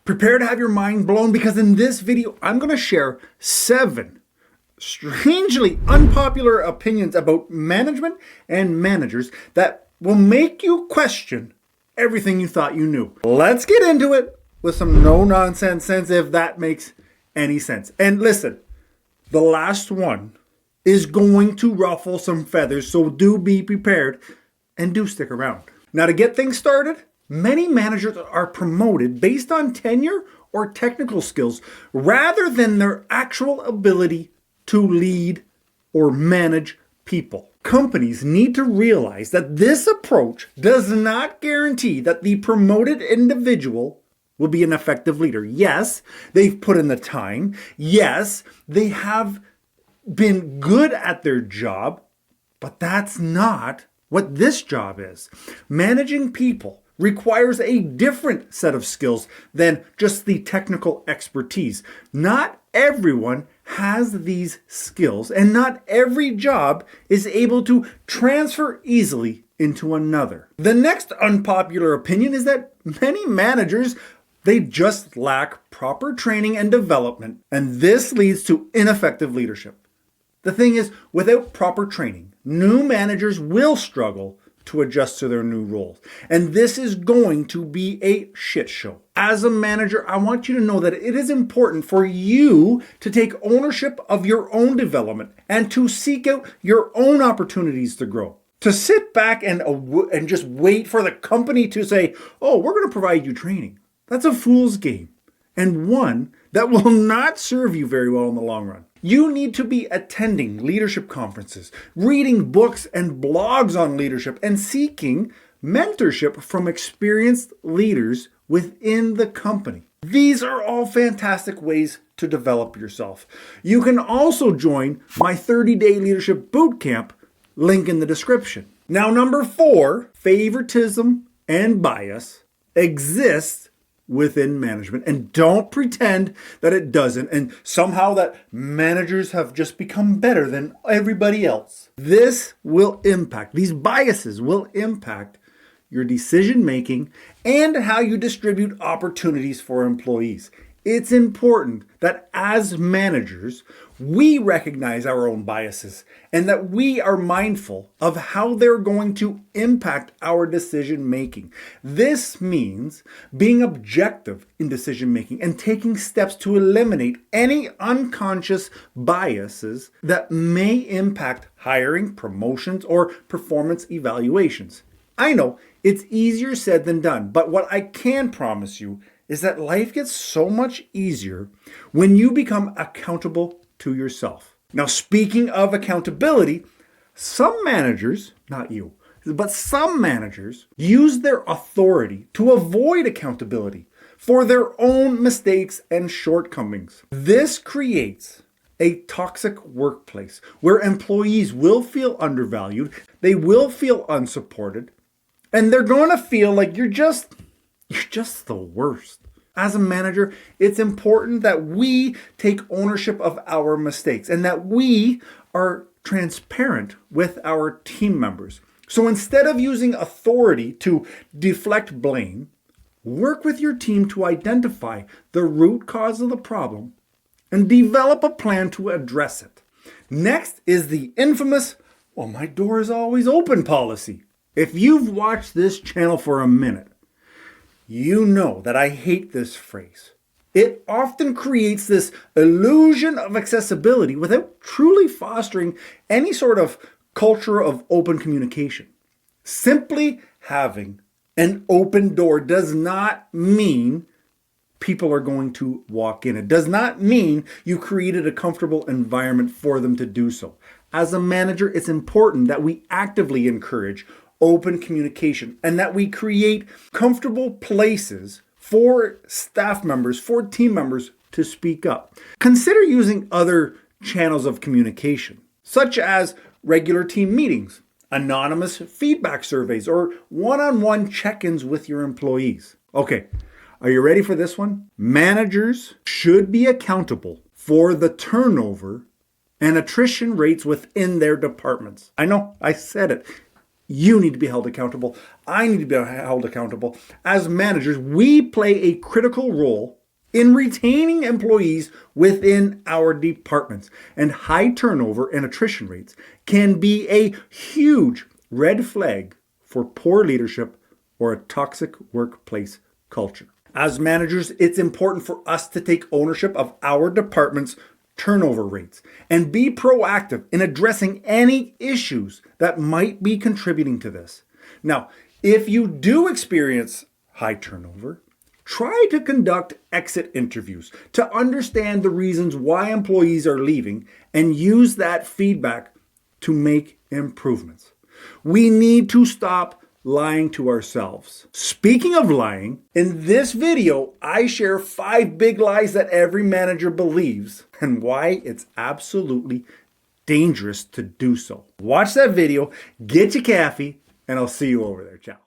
Prepare to have your mind blown, because in this video, I'm going to share 7 strangely unpopular opinions about management and managers that will make you question everything you thought you knew. Let's get into it with some no-nonsense sense, if that makes any sense. And listen, the last one is going to ruffle some feathers, so do be prepared and do stick around. Now, to get things started, many managers are promoted based on tenure or technical skills rather than their actual ability to lead or manage people. Companies need to realize that this approach does not guarantee that the promoted individual will be an effective leader. Yes, they've put in the time. Yes, they have been good at their job, but that's not what this job is. Managing people requires a different set of skills than just the technical expertise. Not everyone has these skills, and not every job is able to transfer easily into another. The next unpopular opinion is that many managers, they just lack proper training and development, and this leads to ineffective leadership. The thing is, without proper training, new managers will struggle to adjust to their new roles. And this is going to be a shit show. As a manager, I want you to know that it is important for you to take ownership of your own development and to seek out your own opportunities to grow. To sit back and just wait for the company to say, oh, we're going to provide you training. That's a fool's game, and one that will not serve you very well in the long run. You need to be attending leadership conferences, reading books and blogs on leadership, and seeking mentorship from experienced leaders within the company. These are all fantastic ways to develop yourself. You can also join my 30-day leadership bootcamp, link in the description. Now, number 4, favoritism and bias exists within management, and don't pretend that it doesn't, and somehow that managers have just become better than everybody else. These biases will impact your decision making and how you distribute opportunities for employees. It's important that as managers, we recognize our own biases and that we are mindful of how they're going to impact our decision making. This means being objective in decision making and taking steps to eliminate any unconscious biases that may impact hiring, promotions, or performance evaluations. I know it's easier said than done, but what I can promise you is that life gets so much easier when you become accountable to yourself. Now, speaking of accountability, some managers, not you, but some managers use their authority to avoid accountability for their own mistakes and shortcomings. This creates a toxic workplace where employees will feel undervalued, they will feel unsupported, and they're going to feel like you're just the worst. As a manager, it's important that we take ownership of our mistakes and that we are transparent with our team members. So instead of using authority to deflect blame, work with your team to identify the root cause of the problem and develop a plan to address it. Next is the infamous, well, my door is always open policy. If you've watched this channel for a minute, you know that I hate this phrase. It often creates this illusion of accessibility without truly fostering any sort of culture of open communication. Simply having an open door does not mean people are going to walk in. It does not mean you created a comfortable environment for them to do so. As a manager, it's important that we actively encourage open communication and that we create comfortable places for staff members, for team members to speak up. Consider using other channels of communication, such as regular team meetings, anonymous feedback surveys, or one-on-one check-ins with your employees. Okay, are you ready for this one? Managers should be accountable for the turnover and attrition rates within their departments. I know, I said it. You need to be held accountable. I need to be held accountable. As managers, we play a critical role in retaining employees within our departments. And high turnover and attrition rates can be a huge red flag for poor leadership or a toxic workplace culture. As managers, it's important for us to take ownership of our department's turnover rates and be proactive in addressing any issues that might be contributing to this. Now, if you do experience high turnover, try to conduct exit interviews to understand the reasons why employees are leaving and use that feedback to make improvements. We need to stop lying to ourselves. Speaking of lying, in this video, I share 5 big lies that every manager believes and why it's absolutely dangerous to do so. Watch that video, get your coffee, and I'll see you over there. Ciao.